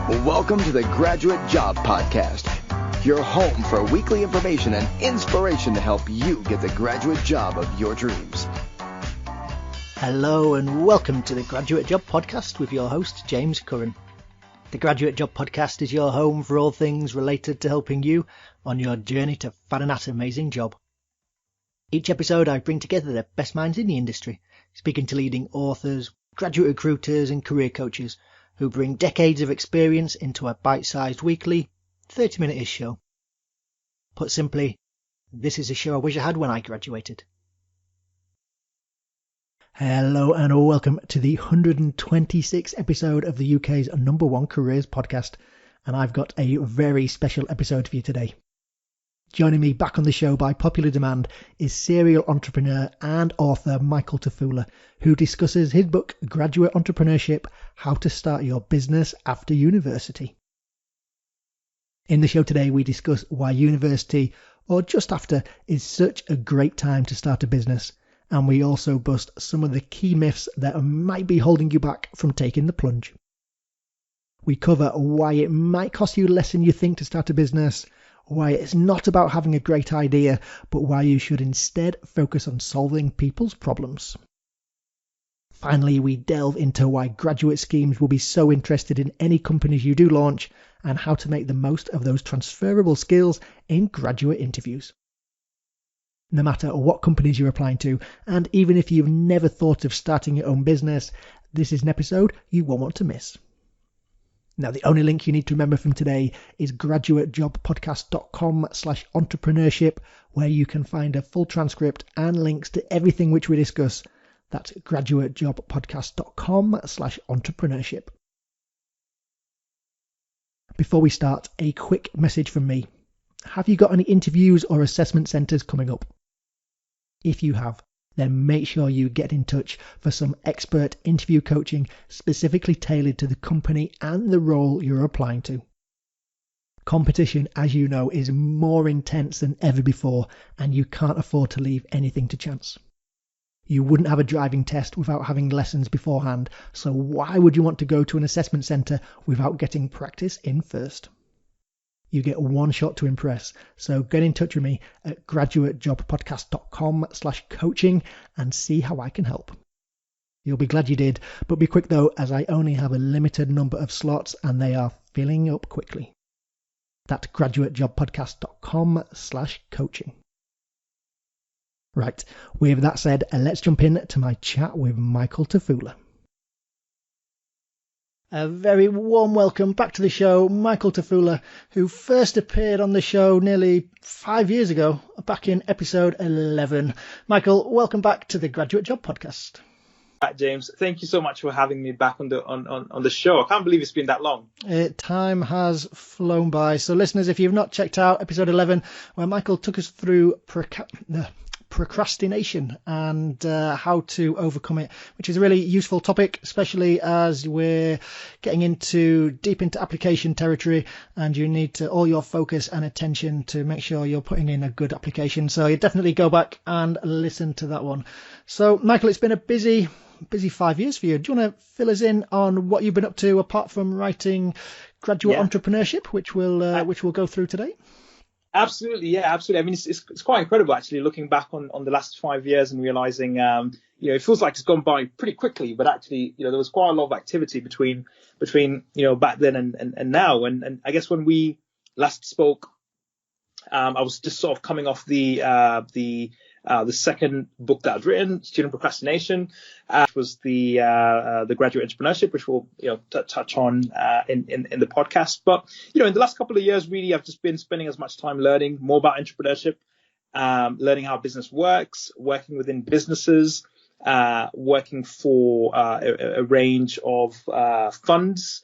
Welcome to the Graduate Job Podcast, your home for weekly information and inspiration to help you get the graduate job of your dreams. Hello and welcome to the Graduate Job Podcast with your host, James Curran. The Graduate Job Podcast is your home for all things related to helping you on your journey to find that amazing job. Each episode I bring together the best minds in the industry, speaking to leading authors, graduate recruiters and career coaches who bring decades of experience into a bite-sized weekly 30-minute-ish show. Put simply, this is a show I wish I had when I graduated. Hello and welcome to the 126th episode of the UK's #1 careers podcast, and I've got a very special episode for you today. Joining me back on the show by popular demand is serial entrepreneur and author Michael Tefula, who discusses his book Graduate Entrepreneurship: How to Start Your Business After University. In the show today we discuss why university, or just after, is such a great time to start a business, and we also bust some of the key myths that might be holding you back from taking the plunge. We cover why it might cost you less than you think to start a business, why it's not about having a great idea, but why you should instead focus on solving people's problems. Finally, we delve into why graduate schemes will be so interested in any companies you do launch, and how to make the most of those transferable skills in graduate interviews. No matter what companies you're applying to, and even if you've never thought of starting your own business, this is an episode you won't want to miss. Now, the only link you need to remember from today is graduatejobpodcast.com/entrepreneurship, where you can find a full transcript and links to everything which we discuss. That's graduatejobpodcast.com/entrepreneurship. Before we start, a quick message from me. Have you got any interviews or assessment centres coming up? If you have, then make sure you get in touch for some expert interview coaching specifically tailored to the company and the role you're applying to. Competition, as you know, is more intense than ever before, and you can't afford to leave anything to chance. You wouldn't have a driving test without having lessons beforehand, so why would you want to go to an assessment centre without getting practice in first? You get one shot to impress, so get in touch with me at graduatejobpodcast.com/coaching and see how I can help. You'll be glad you did, but be quick though, as I only have a limited number of slots and they are filling up quickly. That's graduatejobpodcast.com/coaching. Right, with that said, let's jump in to my chat with Michael Tefula. A very warm welcome back to the show, Michael Tefula, who first appeared on the show nearly 5 years ago, back in episode 11. Michael, welcome back to the Graduate Job Podcast. James, thank you so much for having me back on the show. I can't believe it's been that long. Time has flown by. So listeners, if you've not checked out episode 11, where Michael took us through procrastination and how to overcome it, which is a really useful topic, especially as we're getting deep into application territory, and you need all your focus and attention to make sure you're putting in a good application. So you definitely go back and listen to that one. So Michael, it's been a busy 5 years for you. Do you want to fill us in on what you've been up to apart from writing Graduate Entrepreneurship, which we'll go through today? Absolutely, yeah, absolutely. I mean, it's quite incredible actually looking back on the last 5 years and realizing, it feels like it's gone by pretty quickly, but actually, there was quite a lot of activity between back then and now. And I guess when we last spoke, I was just sort of coming off the second book that I'd written, Student Procrastination, which was the Graduate Entrepreneurship, which we'll touch on in the podcast. But in the last couple of years, really, I've just been spending as much time learning more about entrepreneurship, learning how business works, working within businesses, working for a range of funds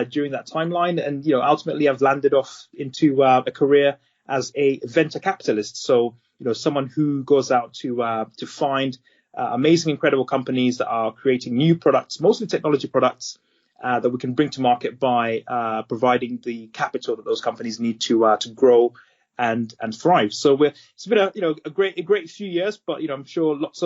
during that timeline, and ultimately I've landed off into a career as a venture capitalist. So someone who goes out to find amazing, incredible companies that are creating new products, mostly technology products, that we can bring to market by providing the capital that those companies need to grow and thrive. So it's been a great few years, but I'm sure lots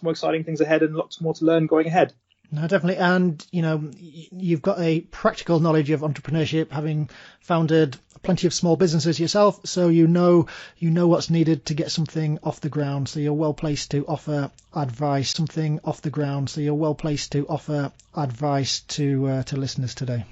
more exciting things ahead and lots more to learn going ahead. No, definitely. And, you've got a practical knowledge of entrepreneurship, having founded plenty of small businesses yourself. So you know what's needed to get something off the ground. So you're well placed to offer advice, to listeners today.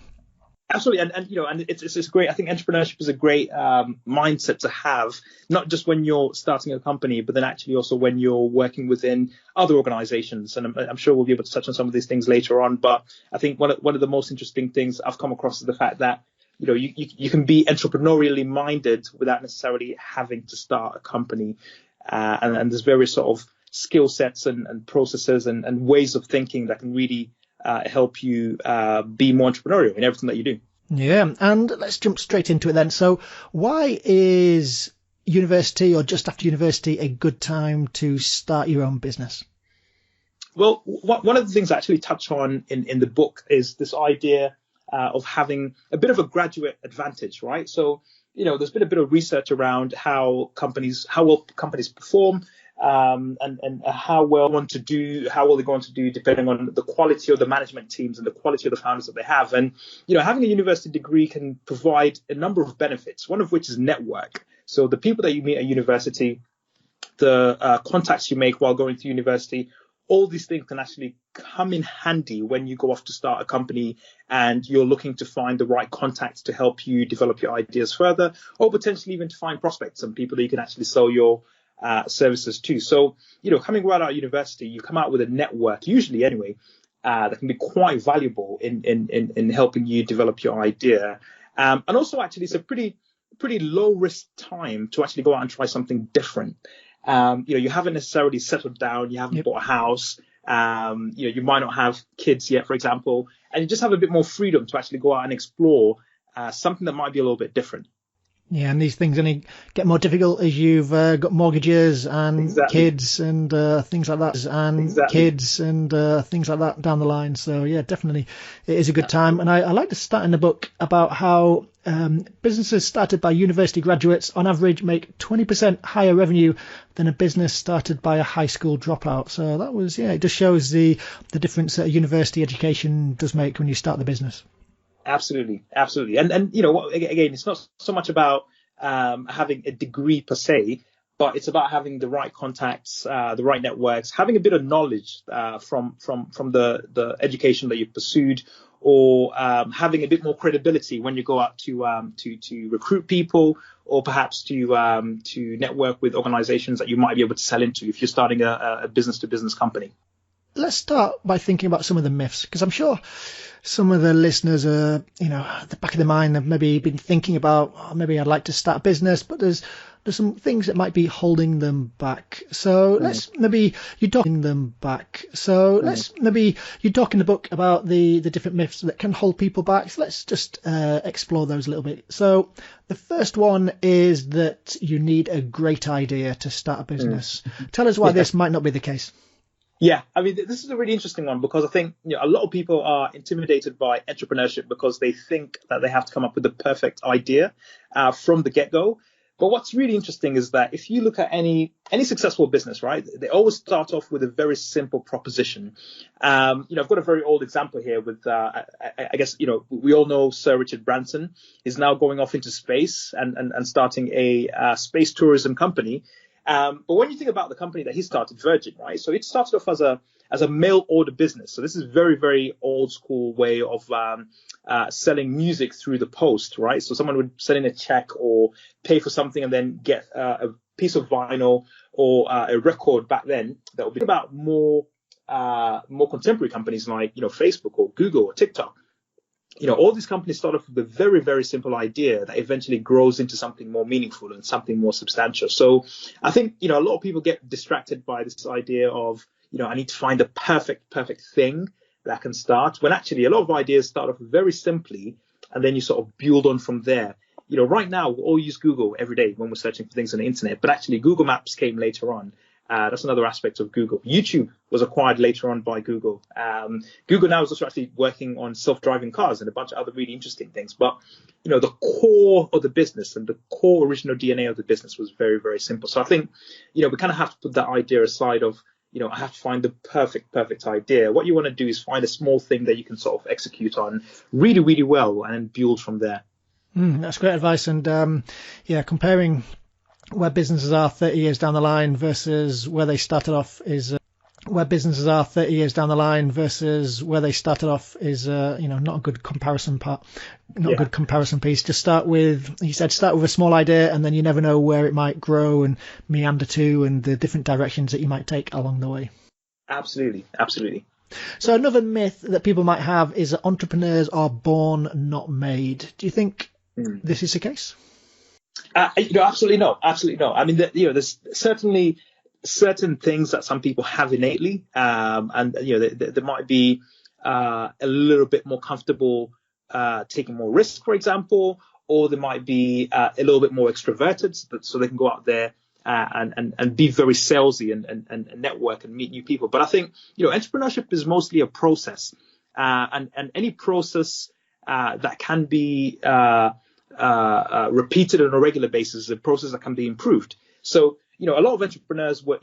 Absolutely, and it's great. I think entrepreneurship is a great mindset to have, not just when you're starting a company, but then actually also when you're working within other organizations. And I'm sure we'll be able to touch on some of these things later on. But I think one of the most interesting things I've come across is the fact that you can be entrepreneurially minded without necessarily having to start a company, and there's various sort of skill sets and processes and ways of thinking that can really help you be more entrepreneurial in everything that you do. Yeah, and let's jump straight into it then. So why is university or just after university a good time to start your own business? Well, one of the things I actually touch on in the book is this idea of having a bit of a graduate advantage, right? So, there's been a bit of research around how well companies perform, and how well they're going to do depending on the quality of the management teams and the quality of the founders that they have. And, having a university degree can provide a number of benefits, one of which is network. So the people that you meet at university, the contacts you make while going to university, all these things can actually come in handy when you go off to start a company and you're looking to find the right contacts to help you develop your ideas further, or potentially even to find prospects and people that you can actually sell your services to. So, coming right out of university, you come out with a network, usually anyway, that can be quite valuable in helping you develop your idea. And also, actually, it's a pretty low risk time to actually go out and try something different. You haven't necessarily settled down, you haven't bought a house, you might not have kids yet, for example, and you just have a bit more freedom to actually go out and explore something that might be a little bit different. Yeah, and these things only get more difficult as you've got mortgages and kids and things like that, down the line. So yeah, definitely it is a good time. And I like to start in the book about how businesses started by university graduates on average make 20% higher revenue than a business started by a high school dropout. So that was, it just shows the difference that a university education does make when you start the business. Absolutely. And again, it's not so much about having a degree per se, but it's about having the right contacts, the right networks, having a bit of knowledge from the education that you've pursued, or having a bit more credibility when you go out to recruit people, or perhaps to network with organizations that you might be able to sell into if you're starting a business-to-business company. Let's start by thinking about some of the myths, because I'm sure some of the listeners are, at the back of their mind, they've maybe been thinking about, maybe I'd like to start a business, but there's some things that might be holding them back. So let's maybe you talk in the book about the different myths that can hold people back. So let's just explore those a little bit. So the first one is that you need a great idea to start a business. Tell us why this might not be the case. Yeah, I mean, this is a really interesting one because I think a lot of people are intimidated by entrepreneurship because they think that they have to come up with the perfect idea from the get-go. But what's really interesting is that if you look at any successful business, right, they always start off with a very simple proposition. I've got a very old example here with, I guess, we all know Sir Richard Branson is now going off into space and starting a space tourism company. But when you think about the company that he started, Virgin, right? So it started off as a mail order business. So this is very, very old school way of selling music through the post, right? So someone would send in a check or pay for something and then get a piece of vinyl or a record back then. That would be about more contemporary companies like, Facebook or Google or TikTok. All these companies start off with a very, very simple idea that eventually grows into something more meaningful and something more substantial. So I think, a lot of people get distracted by this idea of, I need to find the perfect thing that I can start, when actually a lot of ideas start off very simply and then you sort of build on from there. Right now we all use Google every day when we're searching for things on the internet, but actually Google Maps came later on. That's another aspect of Google. YouTube was acquired later on by Google. Google now is also actually working on self-driving cars and a bunch of other really interesting things. But, the core of the business and the core original DNA of the business was very, very simple. So I think, we kind of have to put that idea aside of, I have to find the perfect idea. What you want to do is find a small thing that you can sort of execute on really, really well and then build from there. That's great advice. And comparing where businesses are 30 years down the line versus where they started off is not a good comparison a good comparison piece. Just start with a small idea, and then you never know where it might grow and meander to, and the different directions that you might take along the way. Absolutely. So another myth that people might have is that entrepreneurs are born, not made. Do you think this is the case? Absolutely no. I mean, there's certainly certain things that some people have innately, and they might be a little bit more comfortable taking more risk, for example, or they might be a little bit more extroverted, so they can go out there and be very salesy and network and meet new people. But I think entrepreneurship is mostly a process, and any process that can be repeated on a regular basis is a process that can be improved. So a lot of entrepreneurs were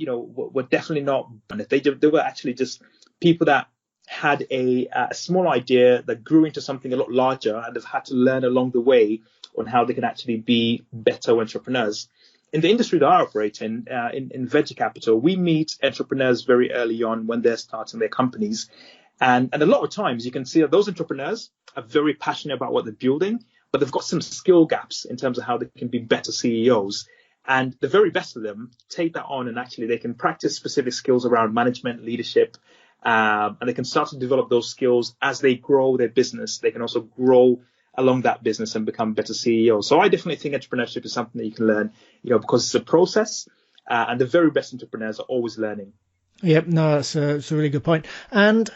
definitely not. They were actually just people that had a small idea that grew into something a lot larger, and have had to learn along the way on how they can actually be better entrepreneurs. In the industry that I operate in venture capital, we meet entrepreneurs very early on when they're starting their companies. And a lot of times you can see that those entrepreneurs are very passionate about what they're building, but they've got some skill gaps in terms of how they can be better CEOs. And the very best of them take that on, and actually they can practice specific skills around management, leadership, and they can start to develop those skills as they grow their business. They can also grow along that business and become better CEOs. So I definitely think entrepreneurship is something that you can learn, because it's a process, and the very best entrepreneurs are always learning. Yep, no, that's a really good point. And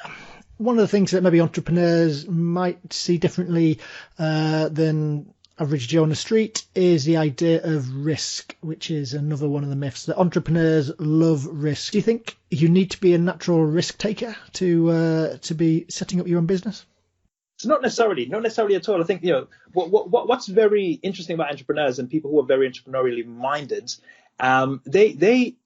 one of the things that maybe entrepreneurs might see differently than average Joe on the street is the idea of risk, which is another one of the myths, that entrepreneurs love risk. Do you think you need to be a natural risk taker to be setting up your own business? So not necessarily at all. I think what's very interesting about entrepreneurs and people who are very entrepreneurially minded,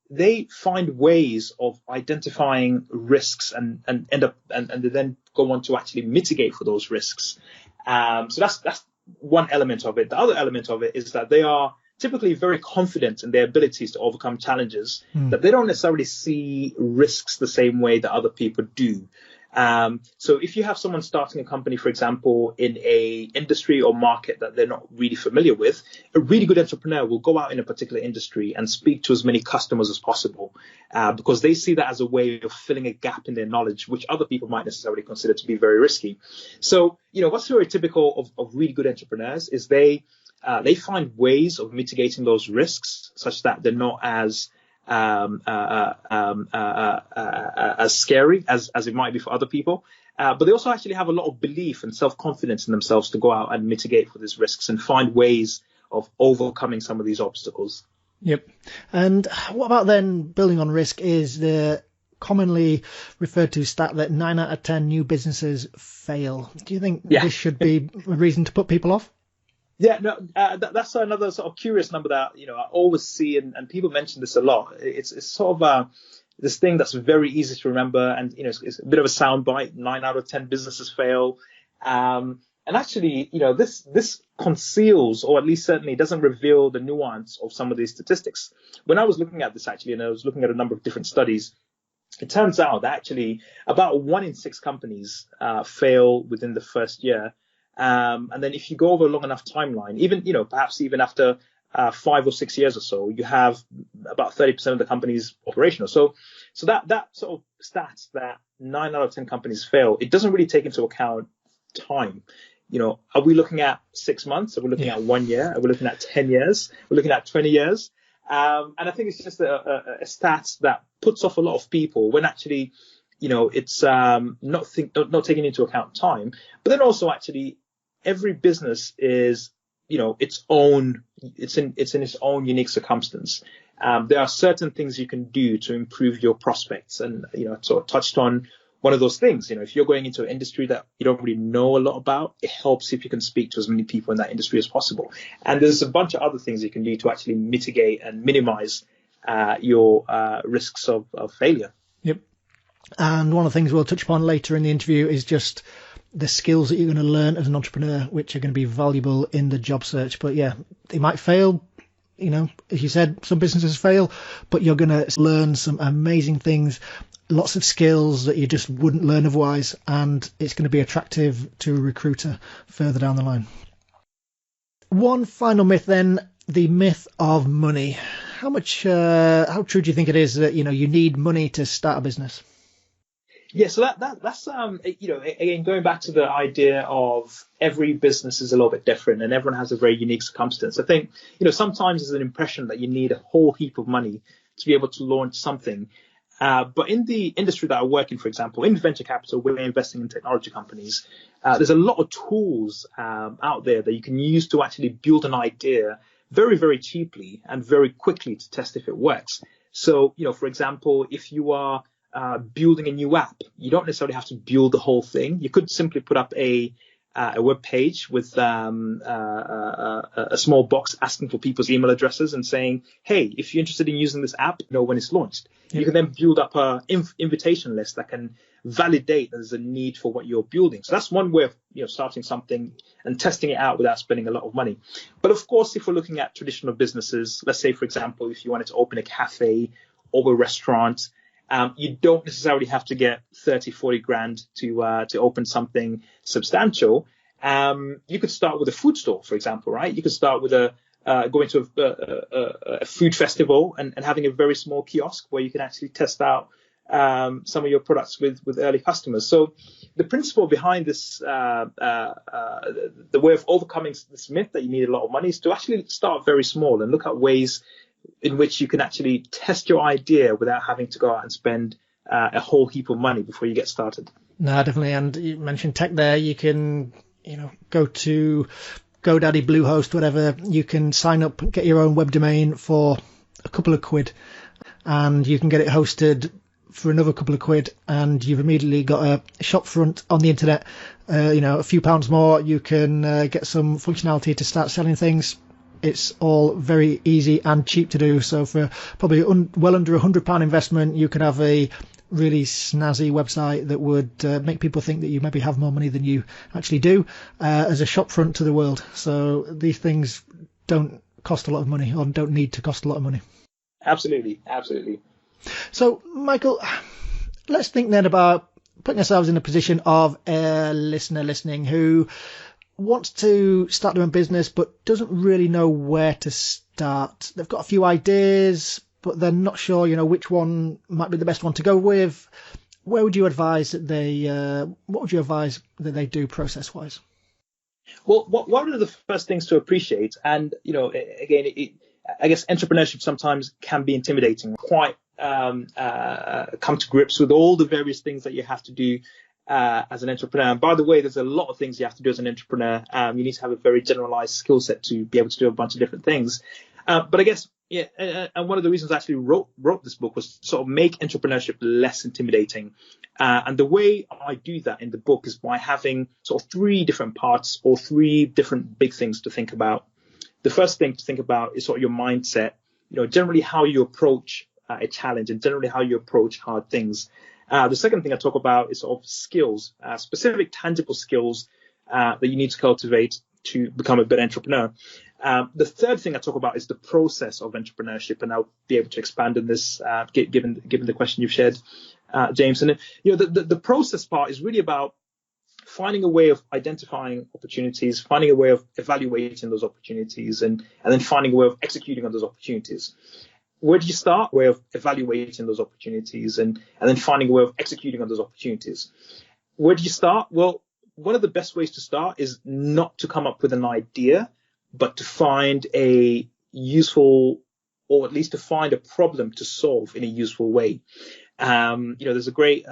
they find ways of identifying risks and end up and they then go on to actually mitigate for those risks. So that's one element of it. The other element of it is that they are typically very confident in their abilities to overcome challenges, that they don't necessarily see risks the same way that other people do. So if you have someone starting a company, for example, in a industry or market that they're not really familiar with, a really good entrepreneur will go out in a particular industry and speak to as many customers as possible, because they see that as a way of filling a gap in their knowledge, which other people might necessarily consider to be very risky. So, what's very typical of really good entrepreneurs is they find ways of mitigating those risks such that they're not as scary as it might be for other people, but they also actually have a lot of belief and self-confidence in themselves to go out and mitigate for these risks and find ways of overcoming some of these obstacles. Yep. And what about then building on risk is the commonly referred to stat that 9 out of 10 new businesses fail. Do you think this should be a reason to put people off? Yeah, no, that's another sort of curious number that, I always see, and people mention this a lot. It's sort of this thing that's very easy to remember, and, it's a bit of a soundbite. 9 out of 10 businesses fail. And actually, this conceals, or at least certainly doesn't reveal the nuance of some of these statistics. When I was looking at this, actually, and I was looking at a number of different studies, it turns out that actually about 1 in 6 companies fail within the first year. And then if you go over a long enough timeline, even, perhaps even after 5 or 6 years or so, you have about 30% of the companies operational. So that sort of stats that 9 out of 10 companies fail, it doesn't really take into account time. Are we looking at 6 months? Are we looking at 1 year? Are we looking at 10 years? We're looking at 20 years. And I think it's just a stat that puts off a lot of people when actually, it's not taking into account time. But then also actually every business is, it's in its own unique circumstance. There are certain things you can do to improve your prospects, and sort of touched on one of those things. If you're going into an industry that you don't really know a lot about, it helps if you can speak to as many people in that industry as possible. And there's a bunch of other things you can do to actually mitigate and minimize your risks of failure. And one of the things we'll touch upon later in the interview is just the skills that you're going to learn as an entrepreneur, which are going to be valuable in the job search. But yeah, they might fail. As you said, some businesses fail, but you're going to learn some amazing things, lots of skills that you just wouldn't learn otherwise. And it's going to be attractive to a recruiter further down the line. One final myth then, the myth of money. How true do you think it is that, you need money to start a business? Yeah, so that's again, going back to the idea of every business is a little bit different and everyone has a very unique circumstance. I think, sometimes there's an impression that you need a whole heap of money to be able to launch something. But in the industry that I work in, for example, in venture capital, we're investing in technology companies. There's a lot of tools out there that you can use to actually build an idea very, very cheaply and very quickly to test if it works. So, for example, if you are building a new app, you don't necessarily have to build the whole thing. You could simply put up a web page with a small box asking for people's email addresses and saying, hey, if you're interested in using this app, when it's launched. Yeah. You can then build up an invitation list that can validate there's a need for what you're building. So that's one way of starting something and testing it out without spending a lot of money. But of course, if we're looking at traditional businesses, let's say, for example, if you wanted to open a cafe or a restaurant, you don't necessarily have to get 30, 40 grand to open something substantial. You could start with a food store, for example, right? You could start with going to a food festival and having a very small kiosk where you can actually test out some of your products with early customers. So the principle behind this, the way of overcoming this myth that you need a lot of money is to actually start very small and look at ways in which you can actually test your idea without having to go out and spend a whole heap of money before you get started. No, definitely. And you mentioned tech there. You can, go to GoDaddy, Bluehost, whatever. You can sign up, get your own web domain for a couple of quid, and you can get it hosted for another couple of quid, and you've immediately got a shop front on the internet. A few pounds more, you can get some functionality to start selling things. It's all very easy and cheap to do. So for probably well under £100 investment, you could have a really snazzy website that would make people think that you maybe have more money than you actually do as a shop front to the world. So these things don't cost a lot of money or don't need to cost a lot of money. Absolutely. So, Michael, let's think then about putting ourselves in the position of a listener listening who wants to start their own business but doesn't really know where to start. They've got a few ideas, but they're not sure, which one might be the best one to go with. Where would you advise that what would you advise that they do process-wise? Well, one of the first things to appreciate, and, again, I guess entrepreneurship sometimes can be intimidating, quite come to grips with all the various things that you have to do as an entrepreneur. And by the way, there's a lot of things you have to do as an entrepreneur. You need to have a very generalized skill set to be able to do a bunch of different things. But I guess, and one of the reasons I actually wrote this book was to sort of make entrepreneurship less intimidating. And the way I do that in the book is by having sort of 3 different parts or 3 different big things to think about. The first thing to think about is sort of your mindset, generally how you approach a challenge and generally how you approach hard things. The second thing I talk about is sort of skills, specific tangible skills that you need to cultivate to become a better entrepreneur. The third thing I talk about is the process of entrepreneurship, and I'll be able to expand on this given the question you've shared, James. And the process part is really about finding a way of identifying opportunities, finding a way of evaluating those opportunities, and then finding a way of executing on those opportunities. Where do you start? Way of evaluating those opportunities and then finding a way of executing on those opportunities. Where do you start? Well, one of the best ways to start is not to come up with an idea, but to find a useful, or at least to find a problem to solve in a useful way. There's a great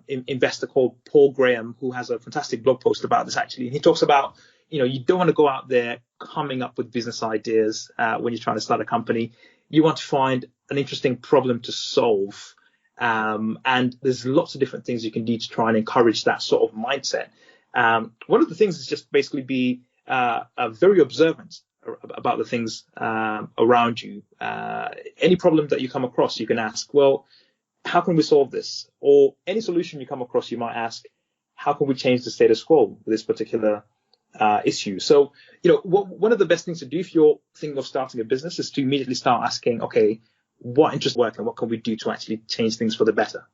investor called Paul Graham who has a fantastic blog post about this actually. And he talks about, you don't want to go out there coming up with business ideas when you're trying to start a company. You want to find an interesting problem to solve. And there's lots of different things you can do to try and encourage that sort of mindset. One of the things is just basically be very observant about the things around you. Any problem that you come across, you can ask, well, how can we solve this? Or any solution you come across, you might ask, how can we change the status quo with this particular issue? So, one of the best things to do if you're thinking of starting a business is to immediately start asking, okay, what interests work and what can we do to actually change things for the better?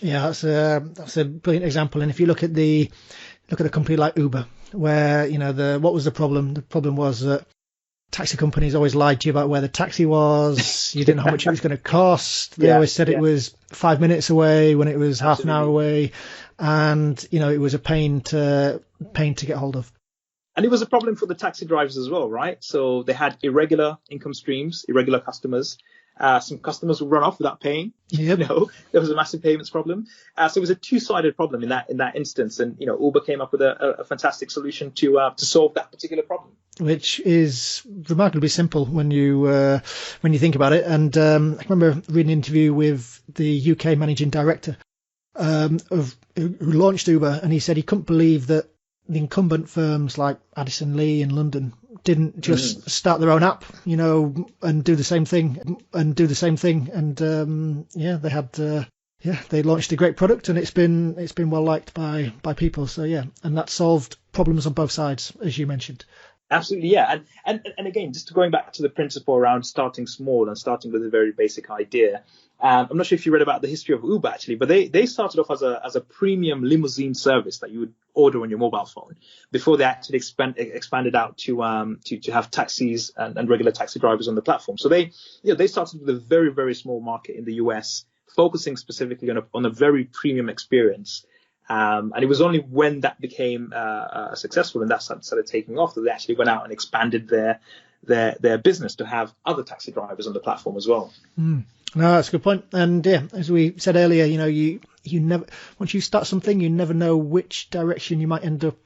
Yeah, that's a brilliant example. And if you look at a company like Uber, where what was the problem? The problem was that taxi companies always lied to you about where the taxi was. You didn't know how much it was going to cost. They always said it was 5 minutes away when it was half an hour away, and it was a pain to get hold of. And it was a problem for the taxi drivers as well, right? So they had irregular income streams, irregular customers. Some customers would run off without paying. Yep. There was a massive payments problem. So it was a two-sided problem in that instance. And Uber came up with a fantastic solution to solve that particular problem, which is remarkably simple when you think about it. And I remember reading an interview with the UK managing director who launched Uber, and he said he couldn't believe that the incumbent firms like Addison Lee in London didn't just start their own app, and do the same thing. And they had they launched a great product, and it's been well liked by people. So and that solved problems on both sides, as you mentioned. Absolutely, yeah. And again, just going back to the principle around starting small and starting with a very basic idea. I'm not sure if you read about the history of Uber actually, but they started off as a premium limousine service that you would order on your mobile phone before they actually expanded out to have taxis and regular taxi drivers on the platform. So they started with a very, very small market in the US, focusing specifically on a very premium experience. And it was only when that became successful and that started taking off that they actually went out and expanded their business to have other taxi drivers on the platform as well. No, that's a good point. And as we said earlier, you never, once you start something, you never know which direction you might end up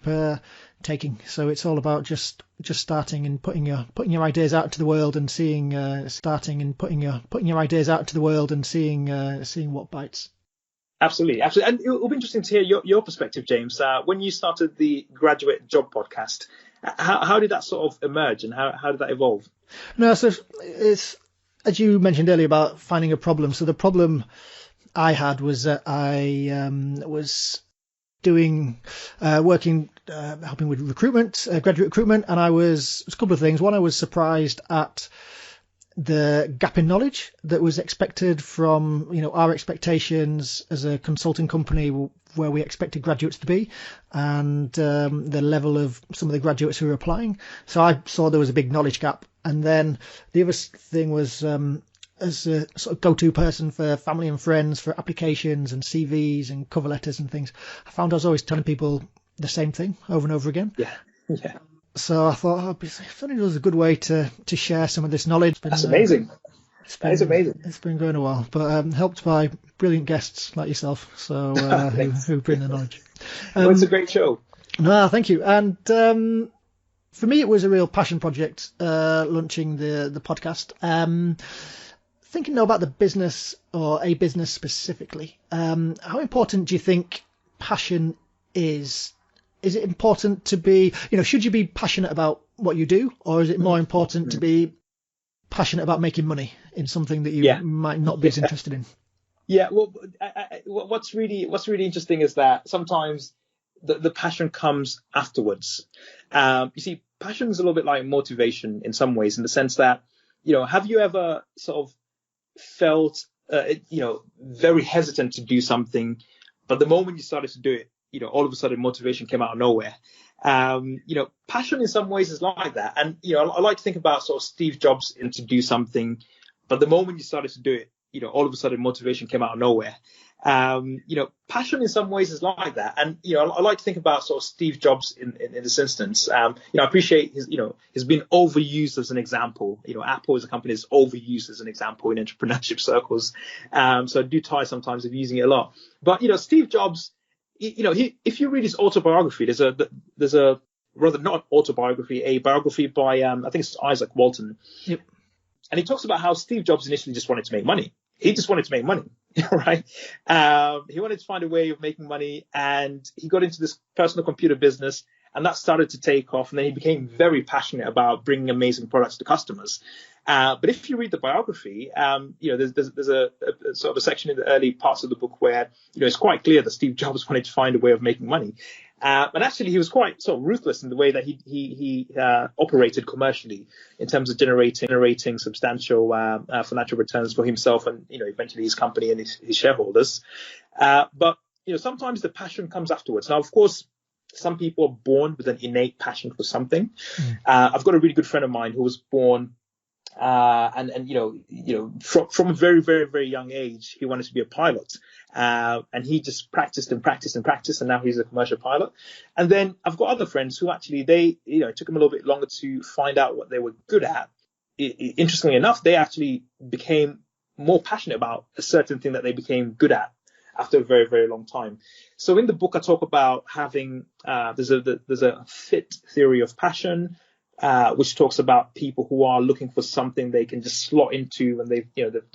taking. So it's all about just starting and putting your ideas out into the world and seeing what bites. Absolutely. And it will be interesting to hear your perspective, James. When you started the Graduate Job podcast, how did that sort of emerge and how did that evolve? No, so it's, as you mentioned earlier about finding a problem. So the problem I had was that I was doing helping with recruitment, graduate recruitment, and it was a couple of things. One, I was surprised at the gap in knowledge that was expected from our expectations as a consulting company, where we expected graduates to be, and the level of some of the graduates who were applying. So I saw there was a big knowledge gap. And then the other thing was, as a sort of go-to person for family and friends for applications and CVs and cover letters and things, I found I was always telling people the same thing over and over again. Yeah. So I thought, I thought it was a good way to share some of this knowledge. That's amazing. That is amazing. It's been going a while, but helped by brilliant guests like yourself, so who bring the knowledge. It's a great show. No, thank you. And for me, it was a real passion project, launching the podcast. Thinking now about the business, or a business specifically, how important do you think passion is? Is it important to be, should you be passionate about what you do, or is it more important to be passionate about making money in something that you might not be as interested in? Yeah, well, what's really interesting is that sometimes the passion comes afterwards. You see, passion is a little bit like motivation in some ways, in the sense that, have you ever sort of felt, very hesitant to do something, but the moment you started to do it, all of a sudden motivation came out of nowhere. Passion in some ways is like that. And, I like to think about sort of Steve Jobs to do something, but the moment you started to do it, all of a sudden motivation came out of nowhere. Passion in some ways is like that. And, I like to think about sort of Steve Jobs in this instance. I appreciate he's been overused as an example. Apple as a company is overused as an example in entrepreneurship circles. So I do tire sometimes of using it a lot. But, Steve Jobs, if you read his autobiography, there's a rather not autobiography, a biography by, I think it's Isaac Walton. Yep. And he talks about how Steve Jobs initially just wanted to make money. He just wanted to make money, right? He wanted to find a way of making money, and he got into this personal computer business, and that started to take off. And then he became very passionate about bringing amazing products to customers. But if you read the biography, there's a sort of a section in the early parts of the book where, it's quite clear that Steve Jobs wanted to find a way of making money. And actually, he was quite sort of ruthless in the way that he operated commercially in terms of generating substantial financial returns for himself and, eventually his company and his shareholders. But sometimes the passion comes afterwards. Now, of course, some people are born with an innate passion for something. I've got a really good friend of mine who was born from a very, very, very young age, he wanted to be a pilot. And he just practiced, and now he's a commercial pilot. And then I've got other friends who actually, it took them a little bit longer to find out what they were good at. Interestingly enough, they actually became more passionate about a certain thing that they became good at after a very, very long time. So in the book, I talk about having, there's a fit theory of passion, which talks about people who are looking for something they can just slot into, and they've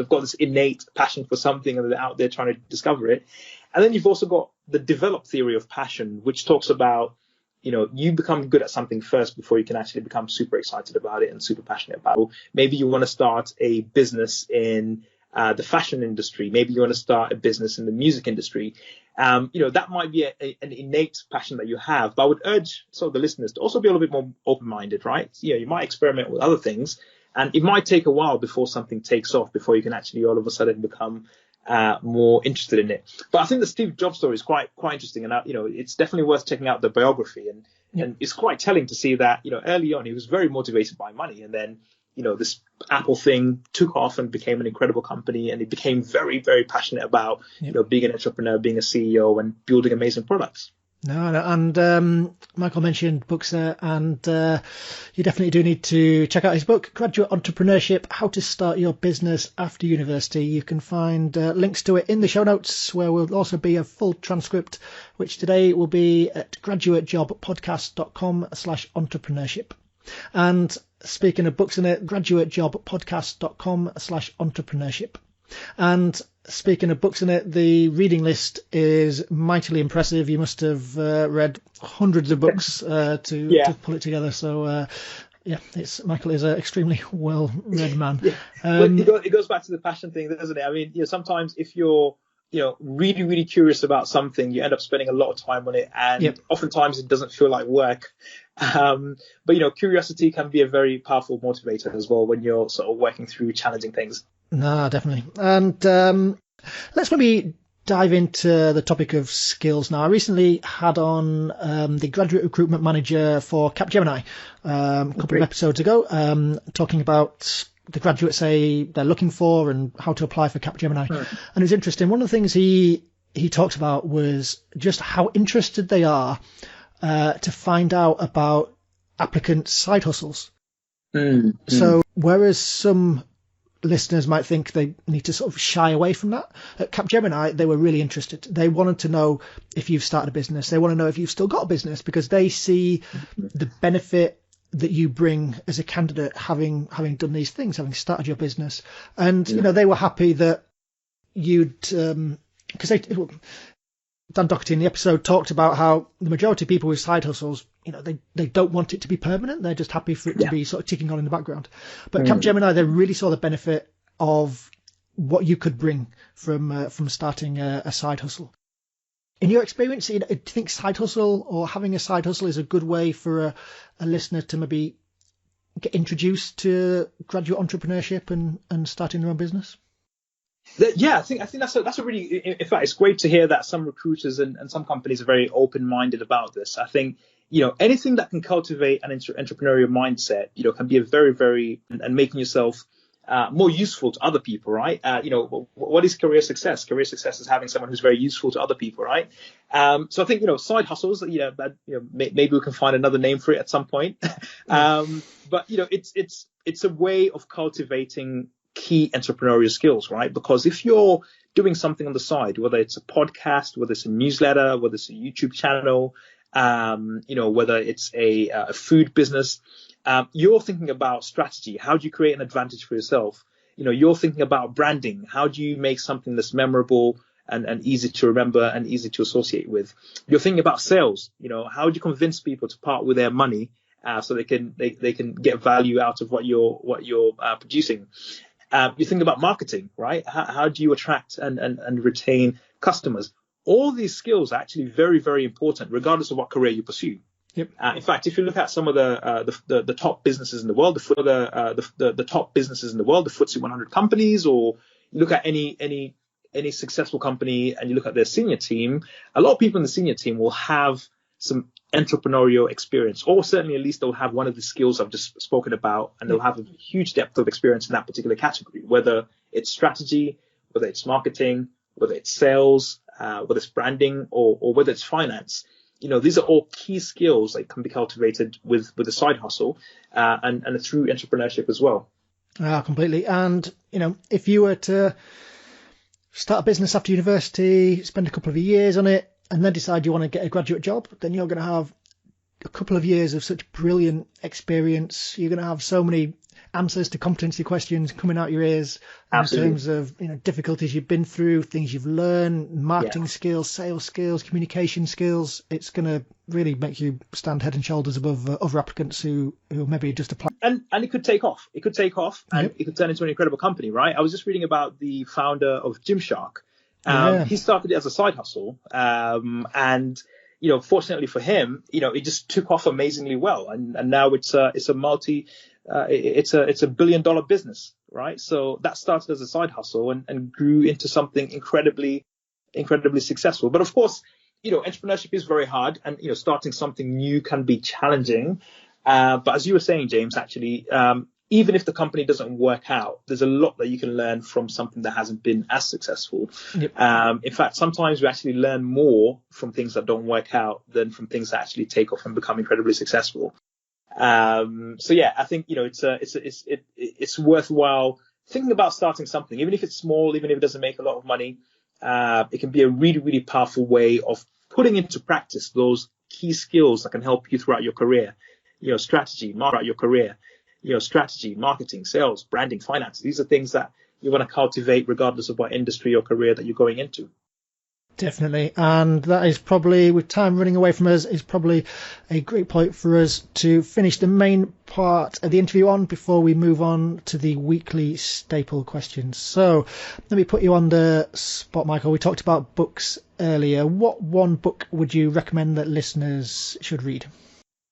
got this innate passion for something and they're out there trying to discover it. And then you've also got the developed theory of passion, which talks about, you become good at something first before you can actually become super excited about it and super passionate about it. Maybe you want to start a business in the fashion industry. Maybe you want to start a business in the music industry. That might be an innate passion that you have. But I would urge sort of the listeners to also be a little bit more open-minded, right? You might experiment with other things, and it might take a while before something takes off, before you can actually all of a sudden become more interested in it. But I think the Steve Jobs story is quite interesting, and it's definitely worth checking out the biography. And it's quite telling to see that early on he was very motivated by money, and then this Apple thing took off and became an incredible company, and he became very, very passionate about being an entrepreneur, being a CEO, and building amazing products. No, and Michael mentioned books there, and you definitely do need to check out his book, Graduate Entrepreneurship: How to Start Your Business After University. You can find links to it in the show notes, where will also be a full transcript, which today will be at graduatejobpodcast.com/entrepreneurship. And speaking of books in it, graduatejobpodcast.com/entrepreneurship. And speaking of books in it, the reading list is mightily impressive. You must have read hundreds of books to pull it together. So, Michael is an extremely well-read man. It goes back to the passion thing, doesn't it? I mean, sometimes if you're really, really curious about something, you end up spending a lot of time on it, and oftentimes it doesn't feel like work. But curiosity can be a very powerful motivator as well when you're sort of working through challenging things. No, definitely. And let's maybe dive into the topic of skills now. I recently had on the graduate recruitment manager for Capgemini a couple of episodes ago, talking about the graduates they're looking for and how to apply for Capgemini. And it's interesting. One of the things he talked about was just how interested they are to find out about applicants' side hustles. So whereas some listeners might think they need to sort of shy away from that, at Capgemini, they were really interested. They wanted to know if you've started a business. They want to know if you've still got a business, because they see the benefit that you bring as a candidate, having done these things, having started your business. And, they were happy that you'd, because Dan Doherty in the episode talked about how the majority of people with side hustles, they don't want it to be permanent. They're just happy for it to be sort of ticking on in the background. But Capgemini, they really saw the benefit of what you could bring from starting a side hustle. In your experience, do you think side hustle or having a side hustle is a good way for a listener to maybe get introduced to graduate entrepreneurship and starting their own business? Yeah, I think that's a really, in fact, it's great to hear that some recruiters and some companies are very open-minded about this. I think, anything that can cultivate an entrepreneurial mindset, can be a very, very, and making yourself more useful to other people, right? What is career success? Career success is having someone who's very useful to other people, right? So I think, side hustles, maybe we can find another name for it at some point. But, it's a way of cultivating key entrepreneurial skills, right? Because if you're doing something on the side, whether it's a podcast, whether it's a newsletter, whether it's a YouTube channel, whether it's a food business, you're thinking about strategy. How do you create an advantage for yourself? You're thinking about branding. How do you make something that's memorable and easy to remember and easy to associate with? You're thinking about sales. How do you convince people to part with their money so they can get value out of what you're producing. You think about marketing, right? How do you attract and retain customers? All these skills are actually very, very important, regardless of what career you pursue. Yep. In fact, if you look at some of the top businesses in the world, the top businesses in the world, the FTSE 100 companies, or you look at any successful company and you look at their senior team, a lot of people in the senior team will have some entrepreneurial experience, or certainly at least they'll have one of the skills I've just spoken about, and they'll have a huge depth of experience in that particular category, whether it's strategy, whether it's marketing, whether it's sales, whether it's branding, or whether it's finance. These are all key skills that can be cultivated with a side hustle and through entrepreneurship as well. Completely. And, if you were to start a business after university, spend a couple of years on it, and then decide you want to get a graduate job, then you're going to have a couple of years of such brilliant experience. You're going to have so many answers to competency questions coming out your ears. Absolutely. In terms of difficulties you've been through, things you've learned, marketing skills, sales skills, communication skills. It's going to really make you stand head and shoulders above other applicants who maybe just apply. And it could take off. It could take off, and it could turn into an incredible company, right? I was just reading about the founder of Gymshark. He started it as a side hustle, and fortunately for him, it just took off amazingly well, and now it's a $1 billion business, right? So that started as a side hustle and grew into something incredibly successful. But of course, entrepreneurship is very hard, and starting something new can be challenging. But as you were saying, James, actually, even if the company doesn't work out, there's a lot that you can learn from something that hasn't been as successful. Yep. In fact, sometimes we actually learn more from things that don't work out than from things that actually take off and become incredibly successful. So yeah, I think it's worthwhile thinking about starting something, even if it's small, even if it doesn't make a lot of money. It can be a really, really powerful way of putting into practice those key skills that can help you throughout your career. Strategy, marketing, sales, branding, finance. These are things that you want to cultivate regardless of what industry or career that you're going into. Definitely. And that is probably, with time running away from us, is probably a great point for us to finish the main part of the interview on before we move on to the weekly staple questions. So let me put you on the spot, Michael. We talked about books earlier. What one book would you recommend that listeners should read?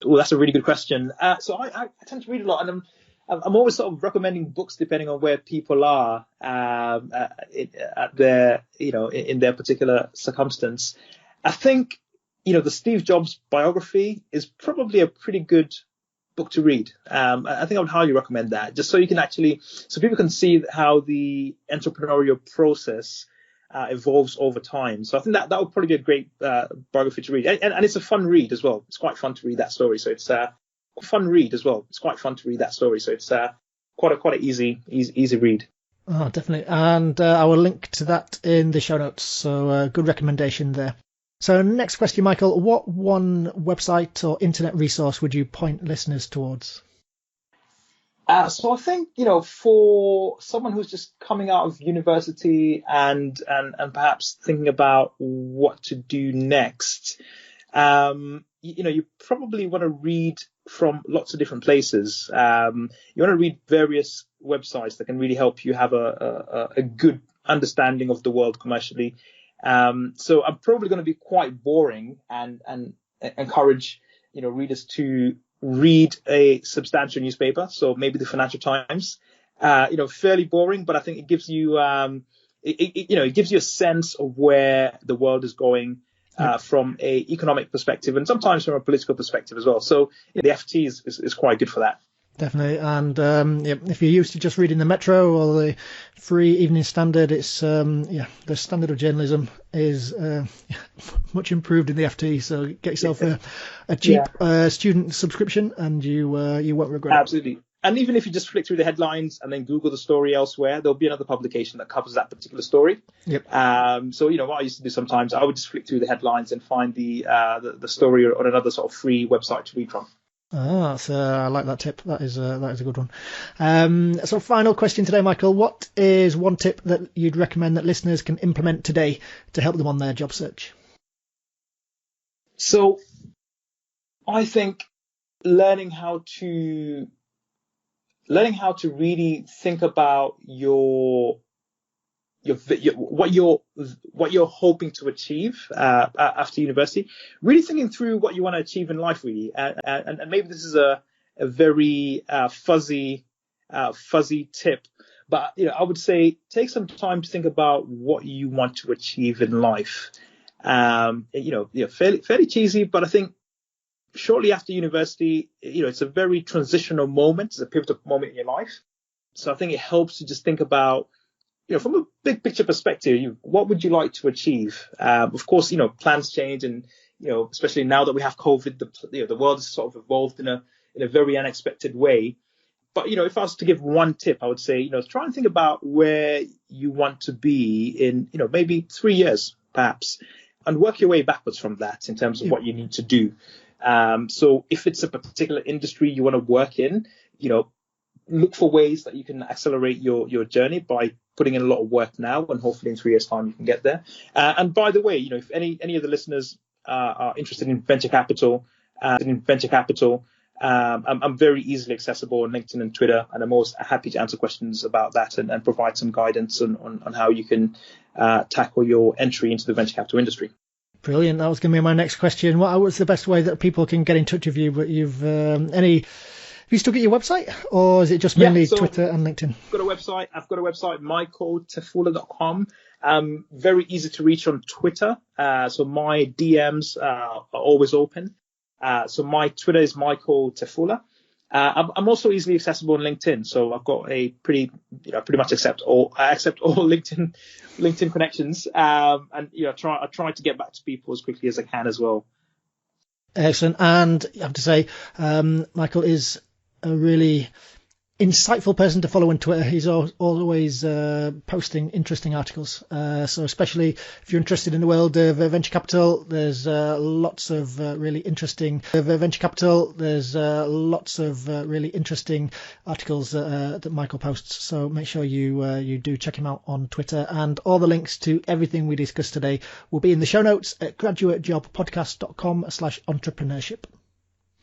Well, that's a really good question. So I tend to read a lot, and I'm always sort of recommending books depending on where people are at their, in their particular circumstance. I think, the Steve Jobs biography is probably a pretty good book to read. I think I would highly recommend that, just so people can see how the entrepreneurial process evolves over time. So I think that would probably be a great biography to read, and it's a fun read as well. It's quite fun to read that story. So it's quite an easy read. Oh, definitely. And I will link to that in the show notes. So good recommendation there. So next question, Michael, what one website or internet resource would you point listeners towards? So I think, for someone who's just coming out of university and perhaps thinking about what to do next, you probably want to read from lots of different places. You want to read various websites that can really help you have a good understanding of the world commercially. So I'm probably going to be quite boring and encourage, readers to read a substantial newspaper. So maybe the Financial Times, fairly boring, but I think it gives you, it gives you a sense of where the world is going. From a economic perspective and sometimes from a political perspective as well. So the FT is quite good for that. Definitely. And if you're used to just reading the Metro or the Free Evening Standard, it's the standard of journalism is much improved in the FT. So get yourself a cheap student subscription and you won't regret it. Absolutely. And even if you just flick through the headlines and then Google the story elsewhere, there'll be another publication that covers that particular story. Yep. So, what I used to do sometimes, I would just flick through the headlines and find the story on another sort of free website to read from. So I like that tip. That is a good one. So final question today, Michael. What is one tip that you'd recommend that listeners can implement today to help them on their job search? So I think learning how to really think about what you're hoping to achieve after university. Really thinking through what you want to achieve in life, really, and maybe this is a very fuzzy tip, but I would say take some time to think about what you want to achieve in life. Fairly cheesy, but I think shortly after university, it's a very transitional moment. It's a pivotal moment in your life. So I think it helps to just think about, from a big picture perspective, what would you like to achieve? Of course, plans change, and especially now that we have COVID, the world has sort of evolved in a very unexpected way. But if I was to give one tip, I would say try and think about where you want to be in maybe 3 years, perhaps, and work your way backwards from that in terms of what you need to do. So if it's a particular industry you want to work in, look for ways that you can accelerate your journey by putting in a lot of work now, and hopefully in 3 years' time you can get there. And by the way, if any of the listeners are interested in venture capital, I'm very easily accessible on LinkedIn and Twitter, and I'm always happy to answer questions about that and provide some guidance on how you can tackle your entry into the venture capital industry. Brilliant. That was going to be my next question. What was the best way that people can get in touch with you? But have you still got your website, or is it just mainly Twitter and LinkedIn? I've got a website, michaeltefula.com. Very easy to reach on Twitter. So my DMs are always open. So my Twitter is Michael Tefula. I'm also easily accessible on LinkedIn. So I've got a pretty much accept all LinkedIn connections. And I try to get back to people as quickly as I can as well. Excellent. And I have to say, Michael is a really insightful person to follow on Twitter. He's always posting interesting articles. So especially if you're interested in the world of venture capital, there's lots of really interesting articles that Michael posts. So make sure you do check him out on Twitter. And all the links to everything we discussed today will be in the show notes at graduatejobpodcast.com/entrepreneurship.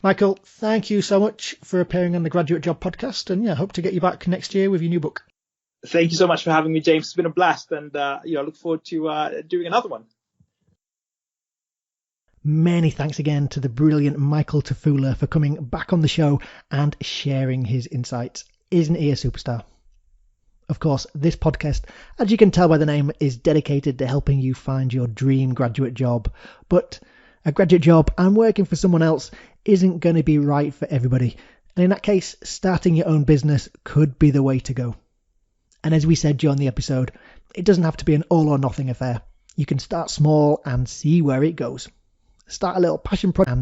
Michael, thank you so much for appearing on the Graduate Job Podcast, and hope to get you back next year with your new book. Thank you so much for having me, James. It's been a blast, and I look forward to doing another one. Many thanks again to the brilliant Michael Tefula for coming back on the show and sharing his insights. Isn't he a superstar? Of course, this podcast, as you can tell by the name, is dedicated to helping you find your dream graduate job. But a graduate job and working for someone else isn't going to be right for everybody. And in that case, starting your own business could be the way to go. And as we said during the episode, it doesn't have to be an all or nothing affair. You can start small and see where it goes. Start a little passion project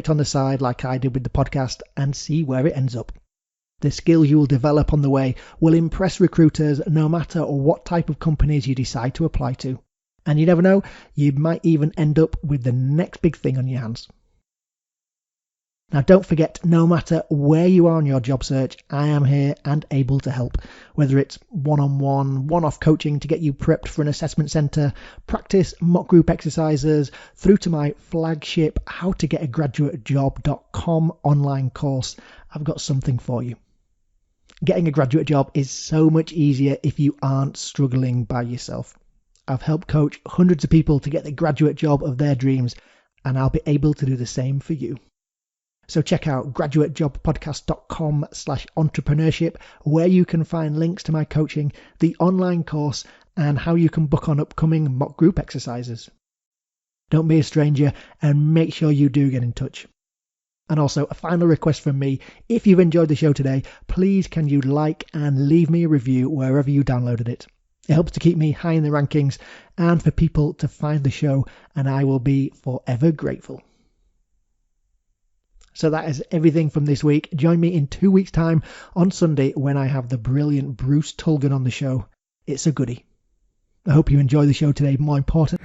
on the side like I did with the podcast and see where it ends up. The skills you will develop on the way will impress recruiters no matter what type of companies you decide to apply to. And you never know, you might even end up with the next big thing on your hands. Now don't forget, no matter where you are on your job search, I am here and able to help. Whether it's one-on-one, one-off coaching to get you prepped for an assessment centre, practice mock group exercises, through to my flagship howtogetagraduatejob.com online course, I've got something for you. Getting a graduate job is so much easier if you aren't struggling by yourself. I've helped coach hundreds of people to get the graduate job of their dreams, and I'll be able to do the same for you. So check out graduatejobpodcast.com/entrepreneurship, where you can find links to my coaching, the online course, and how you can book on upcoming mock group exercises. Don't be a stranger and make sure you do get in touch. And also, a final request from me, if you've enjoyed the show today, please can you like and leave me a review wherever you downloaded it. It helps to keep me high in the rankings and for people to find the show, and I will be forever grateful. So that is everything from this week. Join me in 2 weeks' time on Sunday when I have the brilliant Bruce Tulgan on the show. It's a goodie. I hope you enjoy the show today. More important,